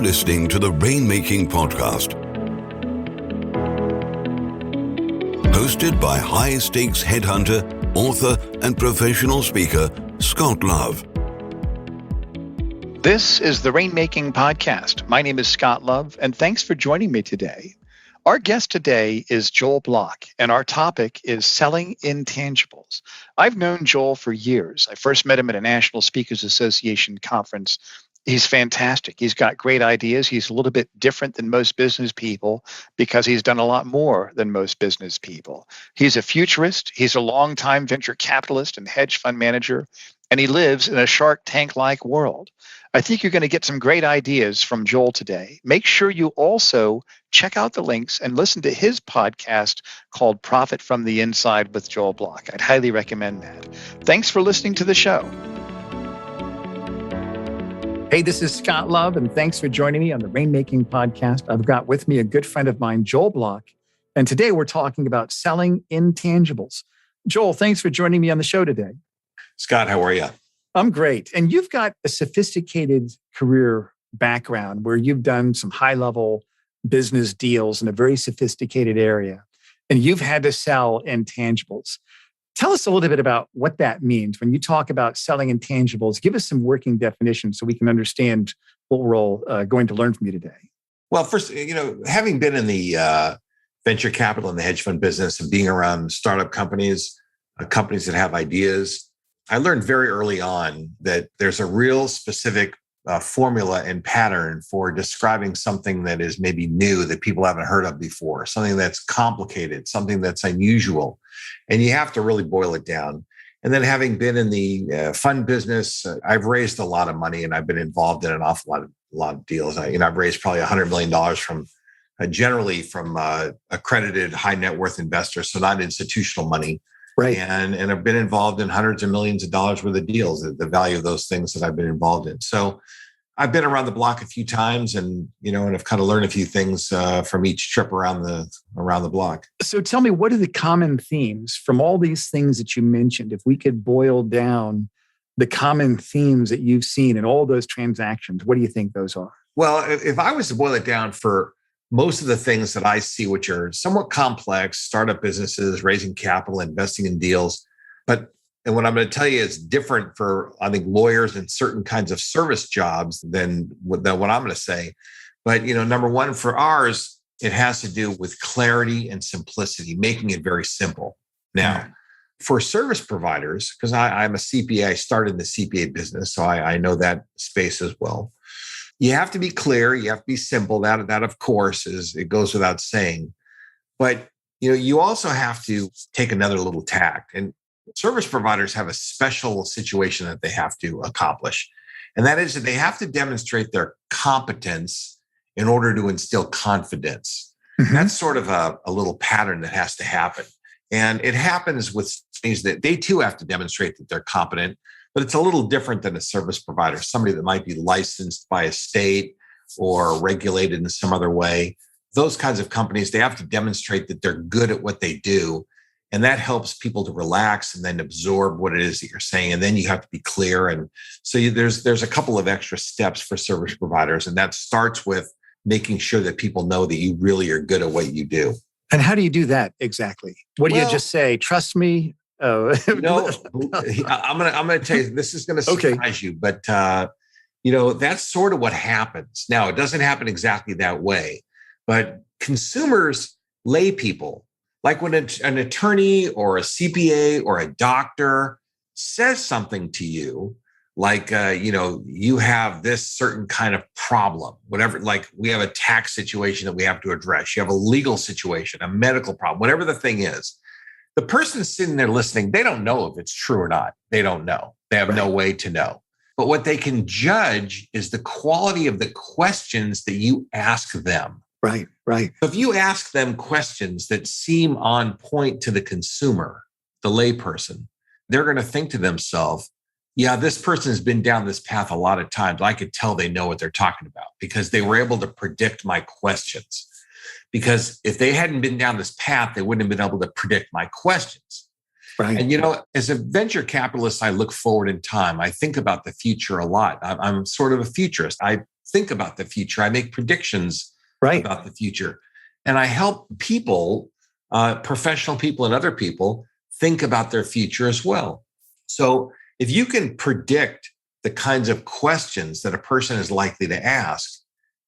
listening to the Rainmaking Podcast, hosted by high-stakes headhunter, author, and professional speaker, Scott Love. This is the Rainmaking Podcast. My name is Scott Love, and thanks for joining me today. Our guest today is Joel Block, and our topic is selling intangibles. I've known Joel for years. I first met him at a National Speakers Association conference. He's fantastic. He's got great ideas. He's a little bit different than most business people because he's done a lot more than most business people. He's a futurist. He's a longtime venture capitalist and hedge fund manager, and he lives in a Shark Tank-like world. I think you're going to get some great ideas from Joel today. Make sure you also check out the links and listen to his podcast called Profit from the Inside with Joel Block. I'd highly recommend that. Thanks for listening to the show. Hey, this is Scott Love, and thanks for joining me on the Rainmaking Podcast. I've got with me a good friend of mine, Joel Block, and today we're talking about selling intangibles. Joel, thanks for joining me on the show today. Scott, how are you? I'm great. And you've got a sophisticated career background where you've done some high-level business deals in a very sophisticated area, and you've had to sell intangibles. Tell us a little bit about what that means. When you talk about selling intangibles, give us some working definitions so we can understand what we're all going to learn from you today. Well, first, having been in the venture capital and the hedge fund business and being around startup companies, companies that have ideas, I learned very early on that there's a real specific formula and pattern for describing something that is maybe new that people haven't heard of before, something that's complicated, something that's unusual. And you have to really boil it down. And then having been in the fund business, I've raised a lot of money and I've been involved in an awful lot of deals. I've raised probably $100 million from generally from accredited high net worth investors, so not institutional money. Right. And I've been involved in hundreds of millions of dollars worth of deals, the value of those things that I've been involved in. So I've been around the block a few times and I've kind of learned a few things from each trip around the block. So tell me, what are the common themes from all these things that you mentioned? If we could boil down the common themes that you've seen in all those transactions, what do you think those are? Well, if I was to boil it down for most of the things that I see, which are somewhat complex, startup businesses, raising capital, investing in deals. And what I'm going to tell you is different for, I think, lawyers and certain kinds of service jobs than what I'm going to say. But, number one, for ours, it has to do with clarity and simplicity, making it very simple. Now, for service providers, because I'm a CPA, I started in the CPA business, so I know that space as well. You have to be clear. You have to be simple. That of course, it goes without saying. But you also have to take another little tack. And service providers have a special situation that they have to accomplish, and that is that they have to demonstrate their competence in order to instill confidence. Mm-hmm. That's sort of a little pattern that has to happen, and it happens with things that they too have to demonstrate that they're competent. But it's a little different than a service provider, somebody that might be licensed by a state or regulated in some other way. Those kinds of companies, they have to demonstrate that they're good at what they do. And that helps people to relax and then absorb what it is that you're saying. And then you have to be clear. And so there's a couple of extra steps for service providers. And that starts with making sure that people know that you really are good at what you do. And how do you do that exactly? What do you just say? Trust me. I'm going to tell you, this is going to surprise you, but that's sort of what happens. Now, it doesn't happen exactly that way, but consumers, lay people, like when an attorney or a CPA or a doctor says something to you, like, you have this certain kind of problem, whatever, like we have a tax situation that we have to address. You have a legal situation, a medical problem, whatever the thing is. The person sitting there listening, they don't know if it's true or not. They don't know. They have no way to know. But what they can judge is the quality of the questions that you ask them. Right. So if you ask them questions that seem on point to the consumer, the layperson, they're going to think to themselves, yeah, this person has been down this path a lot of times. I could tell they know what they're talking about because they were able to predict my questions. Because if they hadn't been down this path, they wouldn't have been able to predict my questions. Right. And, as a venture capitalist, I look forward in time. I think about the future a lot. I'm sort of a futurist. I think about the future. I make predictions Right. about the future. And I help people, professional people and other people, think about their future as well. So if you can predict the kinds of questions that a person is likely to ask,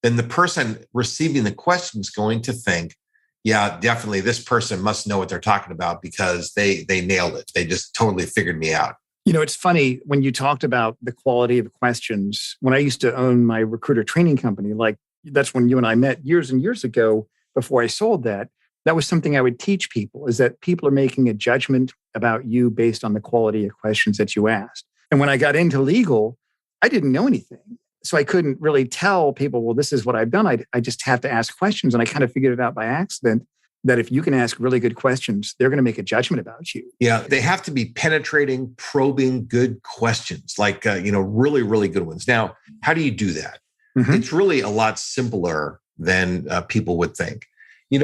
then the person receiving the question is going to think, yeah, definitely this person must know what they're talking about because they nailed it. They just totally figured me out. It's funny when you talked about the quality of questions. When I used to own my recruiter training company, like that's when you and I met years and years ago before I sold that. That was something I would teach people, is that people are making a judgment about you based on the quality of questions that you asked. And when I got into legal, I didn't know anything. So I couldn't really tell people, well, this is what I've done. I just have to ask questions. And I kind of figured it out by accident that if you can ask really good questions, they're going to make a judgment about you. Yeah, they have to be penetrating, probing, good questions, like, really, really good ones. Now, how do you do that? Mm-hmm. It's really a lot simpler than people would think. You've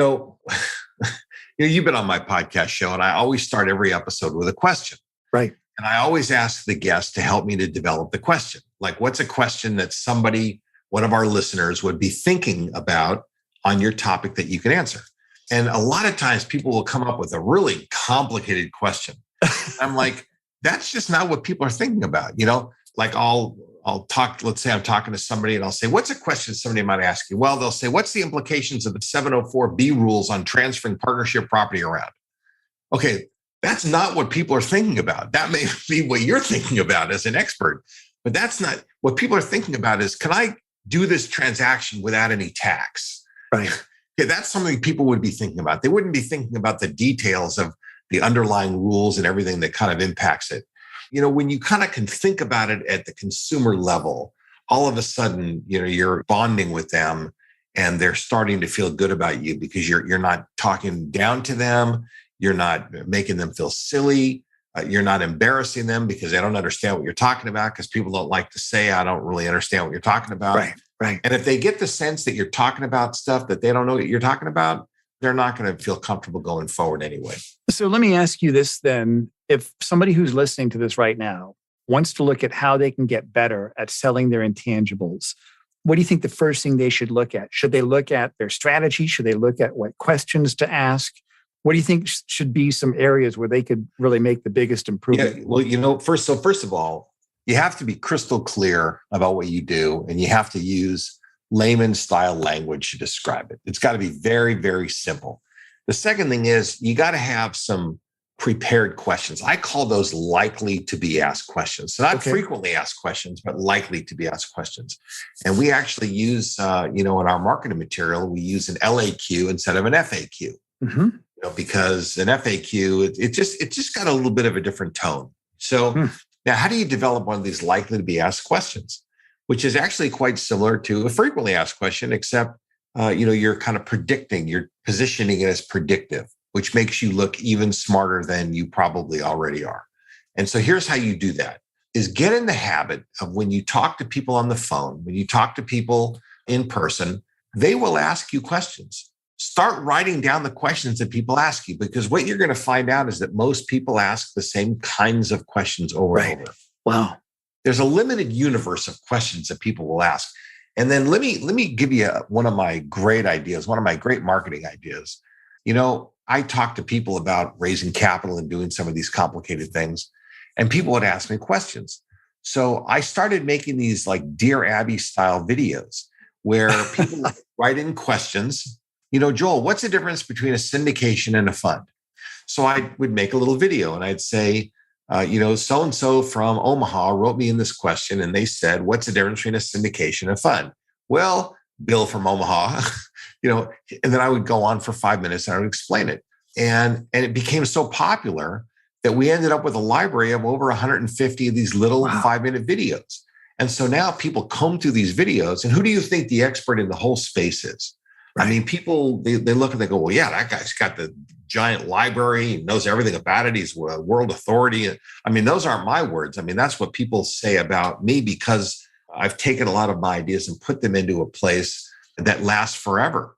been on my podcast show, and I always start every episode with a question. Right. And I always ask the guest to help me to develop the question. Like, what's a question that one of our listeners would be thinking about on your topic that you can answer? And a lot of times people will come up with a really complicated question. I'm like, that's just not what people are thinking about. Like I'll talk, let's say I'm talking to somebody and I'll say, what's a question somebody might ask you? Well, they'll say, what's the implications of the 704B rules on transferring partnership property around? Okay, that's not what people are thinking about. That may be what you're thinking about as an expert, but that's not what people are thinking about. Is, can I do this transaction without any tax? Right. Okay, that's something people would be thinking about. They wouldn't be thinking about the details of the underlying rules and everything that kind of impacts it. When you kind of can think about it at the consumer level, all of a sudden, you're bonding with them and they're starting to feel good about you because you're not talking down to them. You're not making them feel silly. You're not embarrassing them because they don't understand what you're talking about, because people don't like to say, I don't really understand what you're talking about. Right. And if they get the sense that you're talking about stuff that they don't know what you're talking about, they're not going to feel comfortable going forward anyway. So let me ask you this then. If somebody who's listening to this right now wants to look at how they can get better at selling their intangibles, what do you think the first thing they should look at? Should they look at their strategy? Should they look at what questions to ask? What do you think should be some areas where they could really make the biggest improvement? Yeah, well, first of all, you have to be crystal clear about what you do, and you have to use layman style language to describe it. It's got to be very, very simple. The second thing is you got to have some prepared questions. I call those likely to be asked questions. So not frequently asked questions, but likely to be asked questions. And we actually use, in our marketing material, we use an LAQ instead of an FAQ. Mm-hmm. Because an FAQ, it just got a little bit of a different tone. So now, how do you develop one of these likely to be asked questions, which is actually quite similar to a frequently asked question, except you're kind of predicting, you're positioning it as predictive, which makes you look even smarter than you probably already are. And so here's how you do that: is get in the habit of, when you talk to people on the phone, when you talk to people in person, they will ask you questions. Start writing down the questions that people ask you, because what you're going to find out is that most people ask the same kinds of questions over and over. Wow. There's a limited universe of questions that people will ask. And then let me give you one of my great ideas, one of my great marketing ideas. I talk to people about raising capital and doing some of these complicated things, and people would ask me questions. So I started making these like Dear Abby style videos where people write in questions. Joel, what's the difference between a syndication and a fund? So I would make a little video and I'd say, so-and-so from Omaha wrote me in this question, and they said, what's the difference between a syndication and a fund? Well, Bill from Omaha, and then I would go on for 5 minutes and I would explain it. And it became so popular that we ended up with a library of over 150 of these little 5-minute videos. And so now people comb through these videos, and who do you think the expert in the whole space is? Right. I mean, people, they look and they go, well, yeah, that guy's got the giant library, he knows everything about it. He's a world authority. I mean, those aren't my words. I mean, that's what people say about me, because I've taken a lot of my ideas and put them into a place that lasts forever.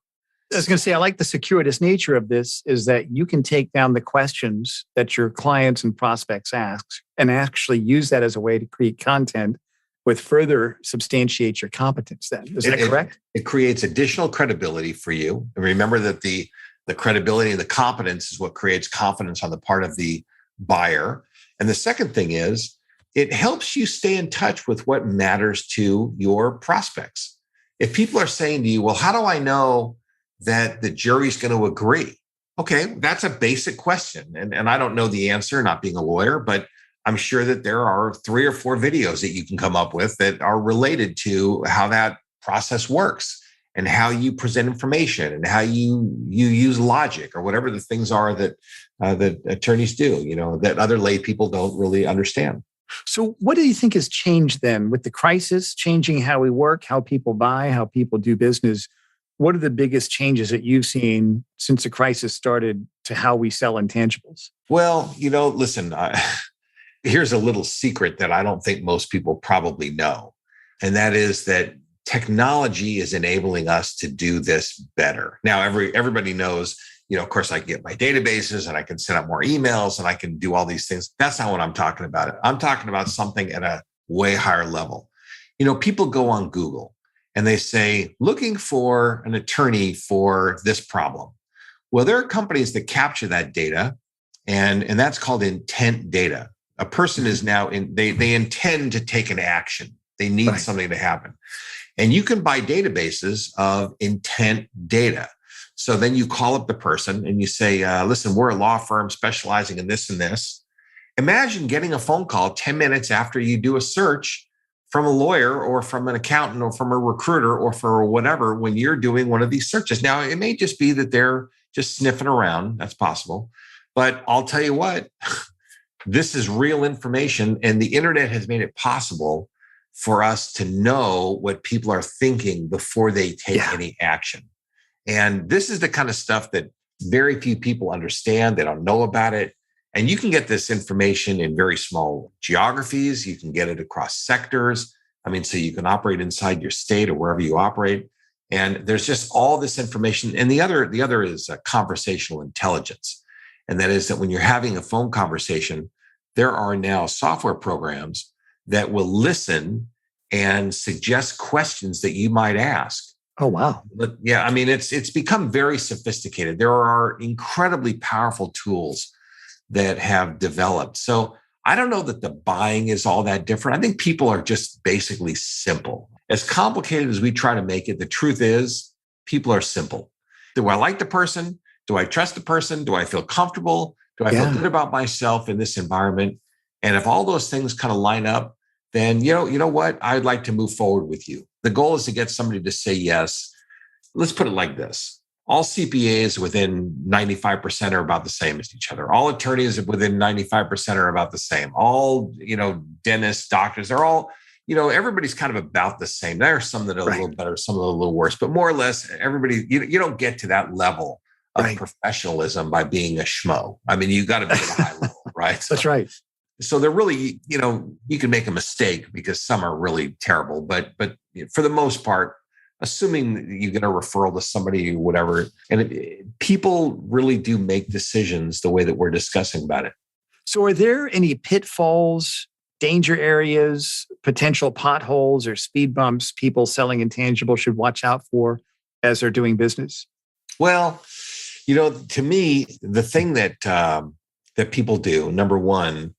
I was going to say, I like the circuitous nature of this, is that you can take down the questions that your clients and prospects ask and actually use that as a way to create content with further substantiates your competence then. Is that correct? It creates additional credibility for you. And remember that the credibility and the competence is what creates confidence on the part of the buyer. And the second thing is it helps you stay in touch with what matters to your prospects. If people are saying to you, well, how do I know that the jury's going to agree? Okay, that's a basic question. And I don't know the answer, not being a lawyer, but I'm sure that there are 3 or 4 videos that you can come up with that are related to how that process works and how you present information and how you use logic or whatever the things are that that attorneys do, that other lay people don't really understand. So what do you think has changed then with the crisis, changing how we work, how people buy, how people do business? What are the biggest changes that you've seen since the crisis started to how we sell intangibles? Well, listen, here's a little secret that I don't think most people probably know. And that is that technology is enabling us to do this better. Now, everybody knows, of course, I can get my databases and I can set up more emails and I can do all these things. That's not what I'm talking about. I'm talking about something at a way higher level. People go on Google and they say, looking for an attorney for this problem. Well, there are companies that capture that data, and that's called intent data. A person is now they intend to take an action. They need something to happen. And you can buy databases of intent data. So then you call up the person and you say, listen, we're a law firm specializing in this and this. Imagine getting a phone call 10 minutes after you do a search from a lawyer or from an accountant or from a recruiter or for whatever when you're doing one of these searches. Now, it may just be that they're just sniffing around. That's possible. But I'll tell you what, this is real information, and the internet has made it possible for us to know what people are thinking before they take any action. And this is the kind of stuff that very few people understand. They don't know about it. And you can get this information in very small geographies. You can get it across sectors. So you can operate inside your state or wherever you operate. And there's just all this information. And the other is conversational intelligence. And that is that when you're having a phone conversation, there are now software programs that will listen and suggest questions that you might ask. Oh, wow. But yeah, it's become very sophisticated. There are incredibly powerful tools that have developed. So I don't know that the buying is all that different. I think people are just basically simple. As complicated as we try to make it, the truth is people are simple. Do I like the person? Do I trust the person? Do I feel comfortable? Do I feel good about myself in this environment? And if all those things kind of line up, then you know what? I'd like to move forward with you. The goal is to get somebody to say yes. Let's put it like this. All CPAs within 95% are about the same as each other. All attorneys within 95% are about the same. All, dentists, doctors, they're all, everybody's kind of about the same. There are some that are a little better, some that are a little worse, but more or less everybody, you don't get to that level of professionalism by being a schmo. You got to be at a high level, right? That's right. So they're really, you can make a mistake because some are really terrible, but for the most part, assuming you get a referral to somebody or whatever, and people really do make decisions the way that we're discussing about it. So are there any pitfalls, danger areas, potential potholes or speed bumps people selling intangible should watch out for as they're doing business? Well, to me, the thing that that people do, number one,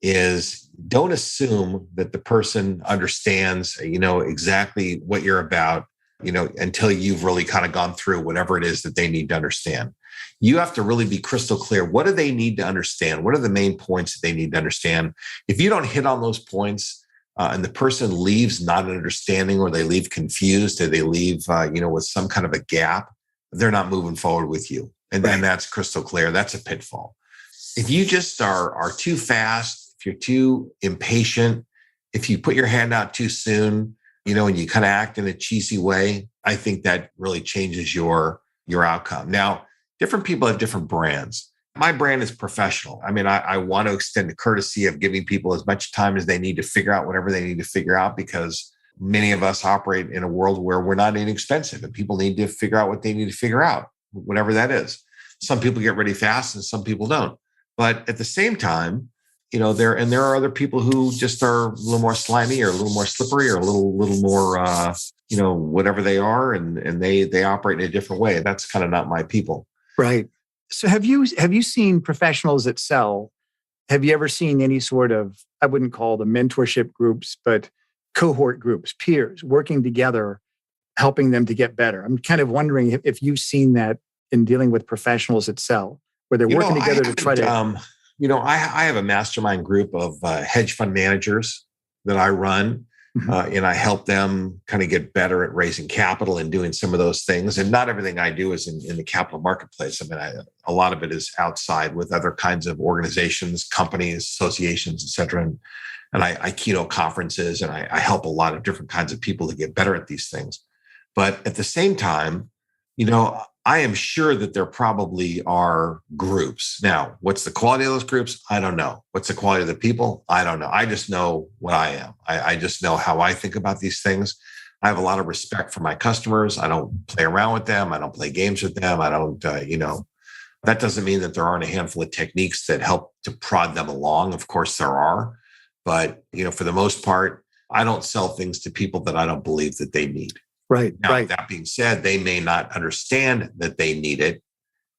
is don't assume that the person understands, exactly what you're about, until you've really kind of gone through whatever it is that they need to understand. You have to really be crystal clear. What do they need to understand? What are the main points that they need to understand? If you don't hit on those points and the person leaves not understanding, or they leave confused, or they leave, with some kind of a gap, they're not moving forward with you. And then that's crystal clear. That's a pitfall. If you just are too fast, if you're too impatient, if you put your hand out too soon, and you kind of act in a cheesy way, I think that really changes your outcome. Now, different people have different brands. My brand is professional. I want to extend the courtesy of giving people as much time as they need to figure out whatever they need to figure out, because many of us operate in a world where we're not inexpensive and people need to figure out what they need to figure out, whatever that is. Some people get ready fast and some people don't. But at the same time, there are other people who just are a little more slimy or a little more slippery or a little more, whatever they are, and they operate in a different way. That's kind of not my people. Right. So have you seen professionals that sell? Have you ever seen any sort of, I wouldn't call them mentorship groups, but cohort groups, peers working together, helping them to get better? I'm kind of wondering if you've seen that in dealing with professionals that sell, where they're working together to try to. I have a mastermind group of hedge fund managers that I run, and I help them kind of get better at raising capital and doing some of those things. And not everything I do is in the capital marketplace. I mean, a lot of it is outside with other kinds of organizations, companies, associations, et cetera. And I keynote conferences, and I help a lot of different kinds of people to get better at these things. But at the same time, I am sure that there probably are groups. Now, what's the quality of those groups? I don't know. What's the quality of the people? I don't know. I just know what I am. I just know how I think about these things. I have a lot of respect for my customers. I don't play around with them. I don't play games with them. I don't, that doesn't mean that there aren't a handful of techniques that help to prod them along. Of course, there are. But, for the most part, I don't sell things to people that I don't believe that they need. Right. Now, that being said, they may not understand that they need it.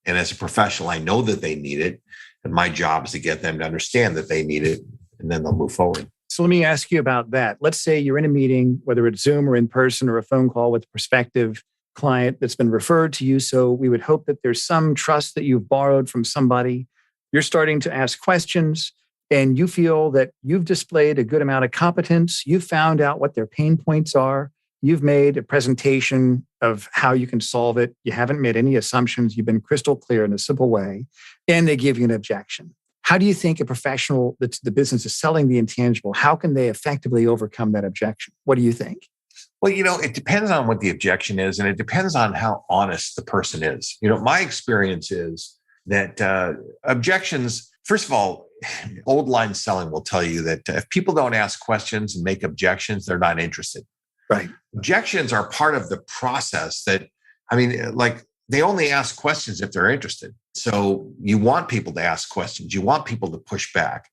And as a professional, I know that they need it. And my job is to get them to understand that they need it, and then they'll move forward. So let me ask you about that. Let's say you're in a meeting, whether it's Zoom or in person or a phone call with a prospective client that's been referred to you. So we would hope that there's some trust that you've borrowed from somebody. You're starting to ask questions, and you feel that you've displayed a good amount of competence. You've found out what their pain points are. You've made a presentation of how you can solve it. You haven't made any assumptions. You've been crystal clear in a simple way, and they give you an objection. How do you think a professional that's the business is selling the intangible, how can they effectively overcome that objection? What do you think? Well, it depends on what the objection is, and it depends on how honest the person is. My experience is that objections, first of all, old line selling will tell you that if people don't ask questions and make objections, they're not interested. Right. Objections are part of the process they only ask questions if they're interested. So you want people to ask questions. You want people to push back.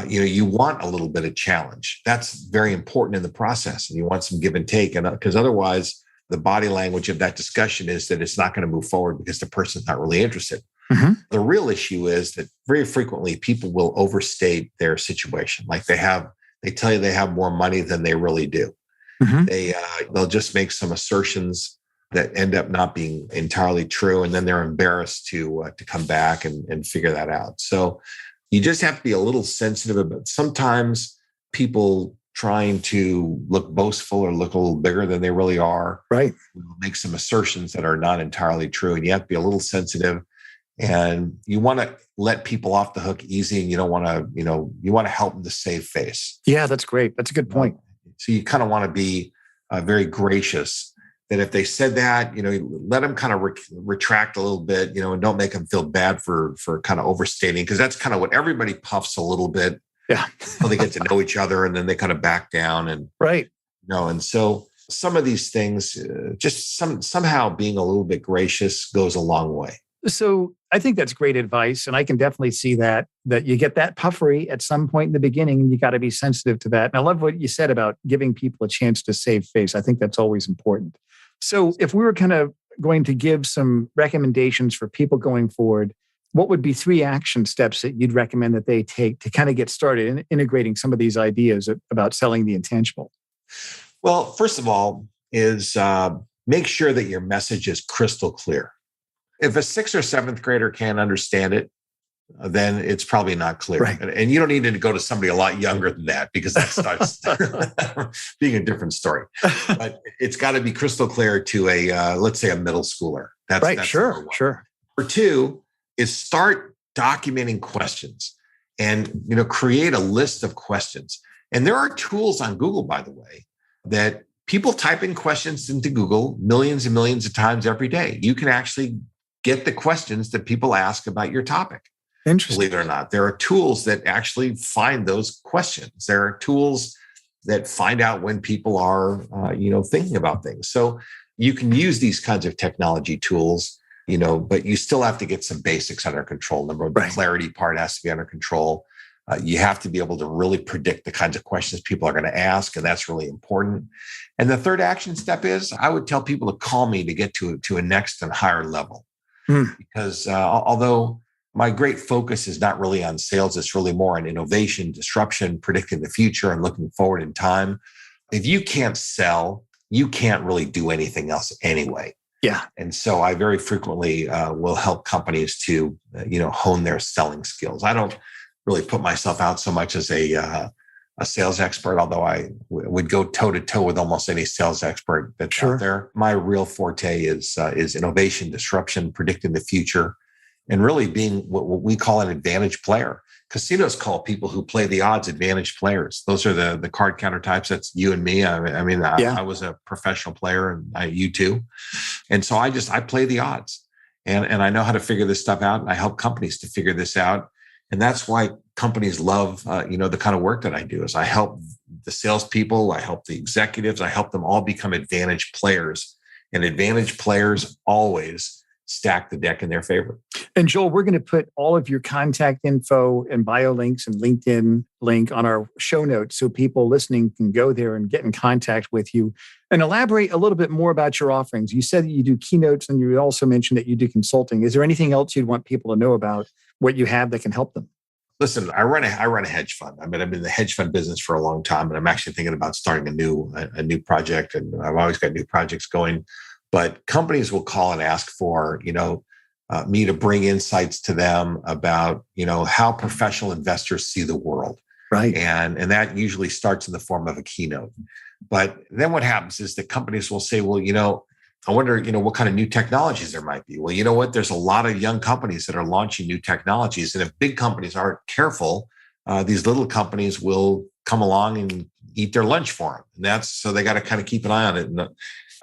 You want a little bit of challenge. That's very important in the process. And you want some give and take. And because otherwise the body language of that discussion is that it's not going to move forward because the person's not really interested. Mm-hmm. The real issue is that very frequently people will overstate their situation. Like they tell you they have more money than they really do. Mm-hmm. They'll just make some assertions that end up not being entirely true, and then they're embarrassed to come back and figure that out. So you just have to be a little sensitive about sometimes people trying to look boastful or look a little bigger than they really are. Right. Make some assertions that are not entirely true, and you have to be a little sensitive. And you want to let people off the hook easy, and you don't want to, you want to help them to save face. Yeah, that's great. That's a good point. So you kind of want to be very gracious that if they said that, let them kind of retract a little bit, and don't make them feel bad for kind of overstating, because that's kind of what everybody puffs a little bit. Yeah. Until they get to know each other, and then they kind of back down. And right. And so some of these things, just somehow being a little bit gracious goes a long way. So I think that's great advice. And I can definitely see that you get that puffery at some point in the beginning, and you got to be sensitive to that. And I love what you said about giving people a chance to save face. I think that's always important. So if we were kind of going to give some recommendations for people going forward, what would be 3 action steps that you'd recommend that they take to kind of get started in integrating some of these ideas about selling the intangible? Well, first of all is make sure that your message is crystal clear. If a 6th or 7th grader can't understand it, then it's probably not clear. Right. And you don't need to go to somebody a lot younger than that, because that starts being a different story. But it's got to be crystal clear to let's say a middle schooler. That's right. Sure. Number 2 is start documenting questions and, create a list of questions. And there are tools on Google, by the way, that people type in questions into Google millions and millions of times every day. You can actually get the questions that people ask about your topic. Interesting. Believe it or not, there are tools that actually find those questions. There are tools that find out when people are, thinking about things. So you can use these kinds of technology tools, but you still have to get some basics under control. The clarity part has to be under control. You have to be able to really predict the kinds of questions people are going to ask, and that's really important. And the third action step is I would tell people to call me to get to a next and higher level. Because although my great focus is not really on sales, it's really more on innovation, disruption, predicting the future, and looking forward in time. If you can't sell, you can't really do anything else anyway. Yeah. And so I very frequently will help companies to, hone their selling skills. I don't really put myself out so much as a sales expert, although I would go toe to toe with almost any sales expert that's out there. My real forte is innovation, disruption, predicting the future, and really being what we call an advantage player. Casinos call people who play the odds advantage players. Those are the card counter types. That's you and me. I was a professional player, and you too. And so I play the odds, and I know how to figure this stuff out. And I help companies to figure this out. And that's why companies love, the kind of work that I do. Is I help the salespeople, I help the executives, I help them all become advantage players. And advantage players always stack the deck in their favor. And Joel, we're going to put all of your contact info and bio links and LinkedIn link on our show notes so people listening can go there and get in contact with you and elaborate a little bit more about your offerings. You said that you do keynotes, and you also mentioned that you do consulting. Is there anything else you'd want people to know about what you have that can help them? Listen, I run a hedge fund. I've been in the hedge fund business for a long time, and I'm actually thinking about starting a new project. And I've always got new projects going. But companies will call and ask for, me to bring insights to them about, how professional investors see the world. Right. And that usually starts in the form of a keynote. But then what happens is that companies will say, well, I wonder, what kind of new technologies there might be. Well, you know what? There's a lot of young companies that are launching new technologies. And if big companies aren't careful, these little companies will come along and eat their lunch for them. And so they got to kind of keep an eye on it. And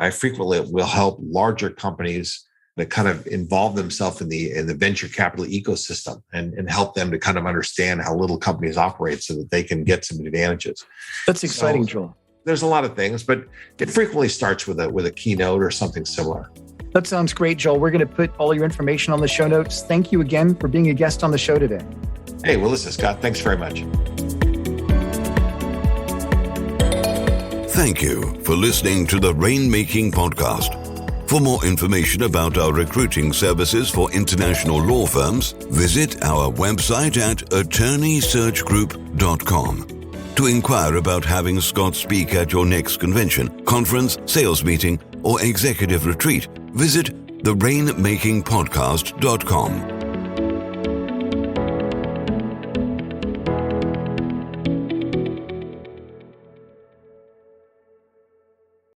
I frequently will help larger companies that kind of involve themselves in the venture capital ecosystem and help them to kind of understand how little companies operate so that they can get some advantages. That's exciting, Joel. There's a lot of things, but it frequently starts with a keynote or something similar. That sounds great, Joel. We're going to put all your information on the show notes. Thank you again for being a guest on the show today. Hey, well, listen, Scott, thanks very much. Thank you for listening to the Rainmaking Podcast. For more information about our recruiting services for international law firms, visit our website at attorneysearchgroup.com. To inquire about having Scott speak at your next convention, conference, sales meeting, or executive retreat, visit therainmakingpodcast.com.